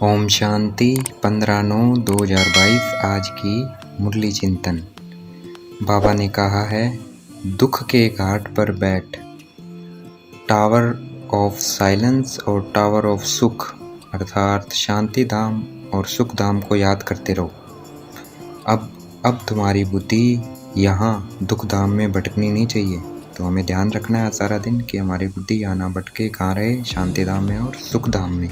ओम शांति 15/9/2022। आज की मुरली चिंतन। बाबा ने कहा है, दुख के घाट पर बैठ, टावर ऑफ साइलेंस और टावर ऑफ सुख अर्थात शांति धाम और सुख धाम को याद करते रहो। अब तुम्हारी बुद्धि यहाँ दुख धाम में भटकनी नहीं चाहिए। तो हमें ध्यान रखना है सारा दिन कि हमारी बुद्धि यहाँ ना भटके, कहाँ रहे, शांति धाम में और सुख धाम में।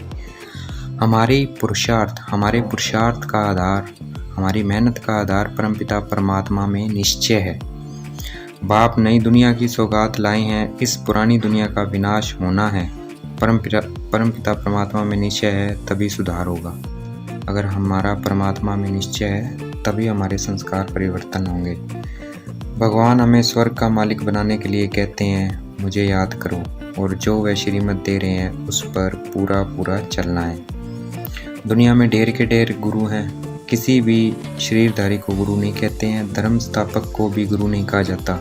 हमारे पुरुषार्थ का आधार, हमारी मेहनत का आधार परमपिता परमात्मा में निश्चय है। बाप नई दुनिया की सौगात लाए हैं, इस पुरानी दुनिया का विनाश होना है। परमपिता परमात्मा में निश्चय है, तभी सुधार होगा। अगर हमारा परमात्मा में निश्चय है तभी हमारे संस्कार परिवर्तन होंगे। भगवान हमें स्वर्ग का मालिक बनाने के लिए कहते हैं, मुझे याद करो, और जो वह श्रीमत दे रहे हैं उस पर पूरा चलना है। दुनिया में ढेर के ढेर गुरु हैं, किसी भी शरीरधारी को गुरु नहीं कहते हैं। धर्म स्थापक को भी गुरु नहीं कहा जाता,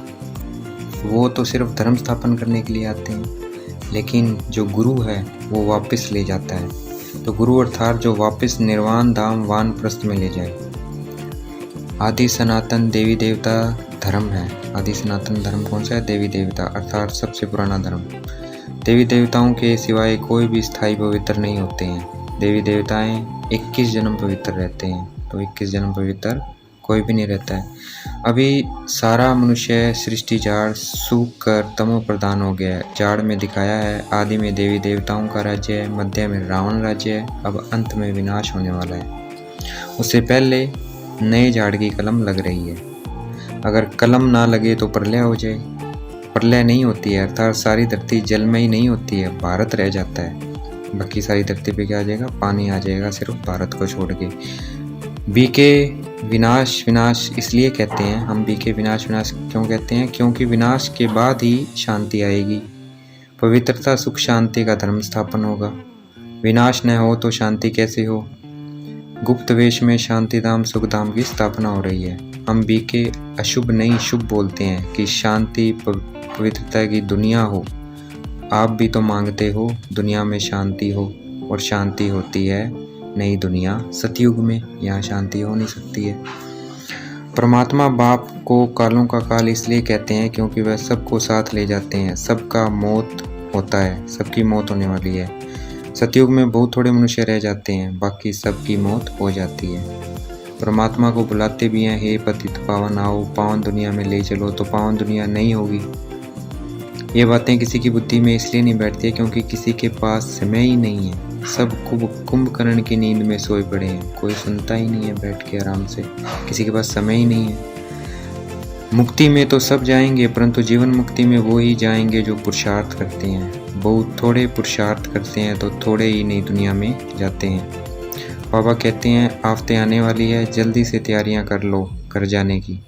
वो तो सिर्फ धर्म स्थापन करने के लिए आते हैं। लेकिन जो गुरु है वो वापस ले जाता है। तो गुरु अर्थात जो वापस निर्वाण धाम वानप्रस्थ में ले जाए। आदि सनातन देवी देवता धर्म है। आदि सनातन धर्म कौन सा है? देवी देवता अर्थात सबसे पुराना धर्म। देवी देवताओं के सिवाय कोई भी स्थायी पवित्र नहीं होते हैं। देवी देवताएं 21 जन्म पवित्र रहते हैं, तो 21 जन्म पवित्र कोई भी नहीं रहता है। अभी सारा मनुष्य सृष्टि जाड़ सूख कर तमो प्रधान हो गया है। जाड़ में दिखाया है, आदि में देवी देवताओं का राज्य है, मध्य में रावण राज्य है, अब अंत में विनाश होने वाला है। उससे पहले नए झाड़ की कलम लग रही है। अगर कलम ना लगे तो प्रलय हो जाए। प्रलय नहीं होती है अर्थात सारी धरती जलमयी नहीं होती है, भारत रह जाता है। बाकी सारी धरती पे क्या आ जाएगा? पानी आ जाएगा, सिर्फ भारत को छोड़ के। बीके विनाश इसलिए कहते हैं हम, बीके विनाश क्यों कहते हैं? क्योंकि विनाश के बाद ही शांति आएगी। पवित्रता सुख शांति का धर्म स्थापन होगा। विनाश न हो तो शांति कैसे हो? गुप्त वेश में शांति धाम सुख धाम की स्थापना हो रही है। हम बीके अशुभ नहीं शुभ बोलते हैं कि शांति पवित्रता की दुनिया हो। आप भी तो मांगते हो दुनिया में शांति हो, और शांति होती है नई दुनिया सतयुग में। यहाँ शांति हो नहीं सकती है। परमात्मा बाप को कालों का काल इसलिए कहते हैं क्योंकि वह सबको साथ ले जाते हैं। सबका मौत होता है, सबकी मौत होने वाली है। सतयुग में बहुत थोड़े मनुष्य रह जाते हैं, बाकी सबकी मौत हो जाती है। परमात्मा को बुलाते भी हैं, हे पतित पावन आओ, पावन दुनिया में ले चलो, तो पावन दुनिया नहीं होगी। ये बातें किसी की बुद्धि में इसलिए नहीं बैठती है क्योंकि किसी के पास समय ही नहीं है। सब कुंभकर्ण की नींद में सोए पड़े हैं, कोई सुनता ही नहीं है बैठ के आराम से, किसी के पास समय ही नहीं है। मुक्ति में तो सब जाएंगे, परंतु जीवन मुक्ति में वो ही जाएंगे जो पुरुषार्थ करते हैं। बहुत थोड़े पुरुषार्थ करते हैं तो थोड़े ही नई दुनिया में जाते हैं। बाबा कहते हैं, आफतें आने वाली है, जल्दी से तैयारियां कर लो घर जाने की।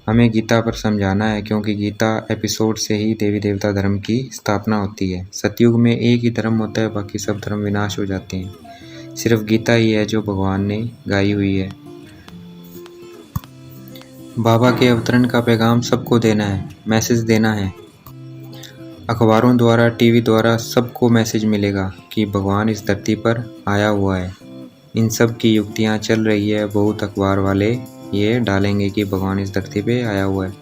हमें गीता पर समझाना है क्योंकि गीता एपिसोड से ही देवी देवता धर्म की स्थापना होती है। सतयुग में एक ही धर्म होता है, बाकी सब धर्म विनाश हो जाते हैं। सिर्फ गीता ही है जो भगवान ने गाई हुई है। बाबा के अवतरण का पैगाम सबको देना है, मैसेज देना है। अखबारों द्वारा, टीवी द्वारा सबको मैसेज मिलेगा कि भगवान इस धरती पर आया हुआ है। इन सब की युक्तियाँ चल रही है, बहुत अखबार वाले ये डालेंगे कि भगवान इस धरती पे आया हुआ है।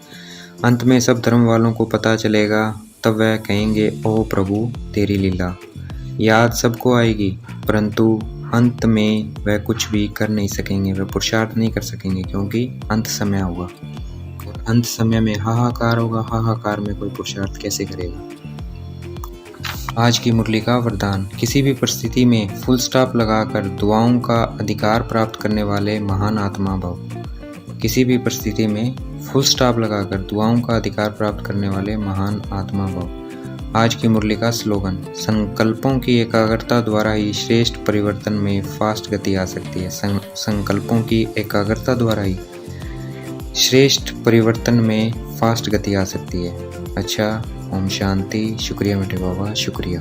अंत में सब धर्म वालों को पता चलेगा, तब वह कहेंगे, ओ प्रभु तेरी लीला। याद सबको आएगी, परंतु अंत में वह कुछ भी कर नहीं सकेंगे, वह पुरुषार्थ नहीं कर सकेंगे क्योंकि अंत समय होगा। और अंत समय में हाहाकार होगा, हाहाकार में कोई पुरुषार्थ कैसे करेगा? आज की मुरली का वरदान, किसी भी परिस्थिति में फुल स्टॉप लगाकर दुआओं का अधिकार प्राप्त करने वाले महान आत्मा भव। किसी भी परिस्थिति में फुल स्टॉप लगाकर दुआओं का अधिकार प्राप्त करने वाले महान आत्मा भव। आज की मुरली का स्लोगन, संकल्पों की एकाग्रता द्वारा ही श्रेष्ठ परिवर्तन में फास्ट गति आ सकती है। संकल्पों की एकाग्रता द्वारा ही श्रेष्ठ परिवर्तन में फास्ट गति आ सकती है। अच्छा, ओम शांति। शुक्रिया बेटे बाबा, शुक्रिया।